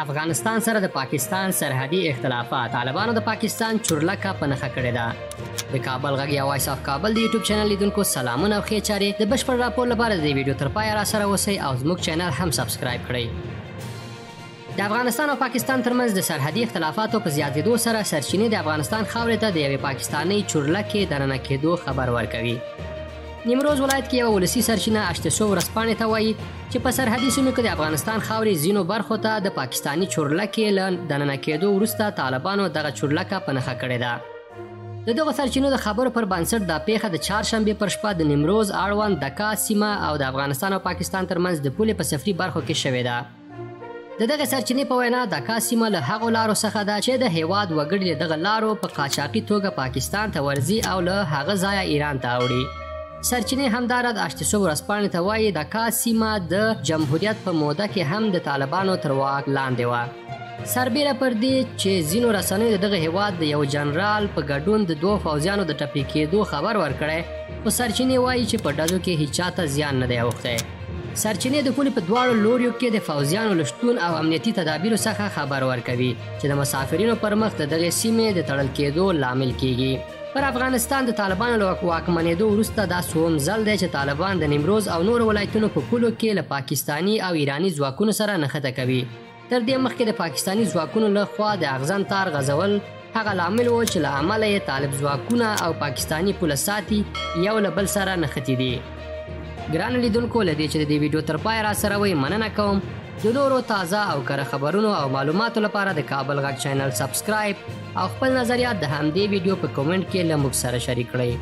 افغانستان سره د پاکستان سرحدي اختلافات طالبانو د پاکستان چورلکه په نښه کړې ده. د کابل غږ یا وایس اف کابل د یوټیوب چینل لیدونکو سلامونه او ښې چارې. د بشپړ راپور لپاره د ویډیو تر پایه را سره اوسئ او زموږ چینل هم سبسکرایب کړئ. د افغانستان او پاکستان ترمنځ د سرحدي اختلافاتو په زیاتېدو سره سرچینې د افغانستان خاورې ته د یوې پاکستاني چورلکې دننه کېدو خبر ورکوي. نیمروز ولایت کې یو ولسي سرچینه اشتسو ورځپاڼې ته وایي چې په سرحدي سیمو کې د افغانستان خاورې ځینو برخو ته د پاکستاني چورلکې له دننه کېدو وروسته طالبانو دغه چورلکه په نښه کړې ده. د دغو سرچینو د خبرو پر بنسټ دا پیښه د چهارشنبې پر شپه د نیمروز اړوند دکا سیمه او د افغانستان او پاکستان ترمنځ د پولې په سفري برخو کې شوې ده. د دغه سرچینې په وینا دکا سیمه له هغو لارو څخه ده چې د هیواد وګړي دغه لارو په قاچاقي توګه پاکستان ته ورځي او له هغه ځایه ایران ته اوړي. سرچینې همدارد اشتسو ورځپاڼې ته وایي دکا سیمه د جمهوریت په موده کې هم د طالبانو تر واک لاندې وه. سربیره پر دې چې ځینو رسنیو د دغه هیواد د یو جنرال په ګډون د دوه پوځیانو د ټپي کېدو خبر ورکړی، خو سرچینې وایي چې په ډزو کې هیچا ته زیان نه دی اوښتی. سرچینې د پولې په دواړو لوریو کې د پوځیانو له شتون او امنیتي تدابیرو څخه خبر ورکوي چې د مسافرینو پر مخ د دغې سیمې د تړل کېدو لامل کیږي. پر افغانستان د طالبانو له واکمنېدو وروسته دا څوم ځل دی چې طالبان د نیمروز او نورو ولایتونو په پولو کې له پاکستاني او ایراني ځواکونو سره نښته کوي. تر دې مخکې د پاکستاني ځواکونو له خوا د اغزن تار غځول هغه لامل و چې له امله یې طالب ځواکونه او پاکستاني پوله ساتي یو له بل سره نښتي دي. ګرانو لیدونکو، له دې چې د دې ویډیو تر پایه را سره وئ مننه کوم. د نورو تازه او کره خبرونو او معلوماتو لپاره د کابل غږ چینل سبسکرایب او خپل نظریات د همدې ویډیو په کومنټ کې له موږ سره شریک کړئ.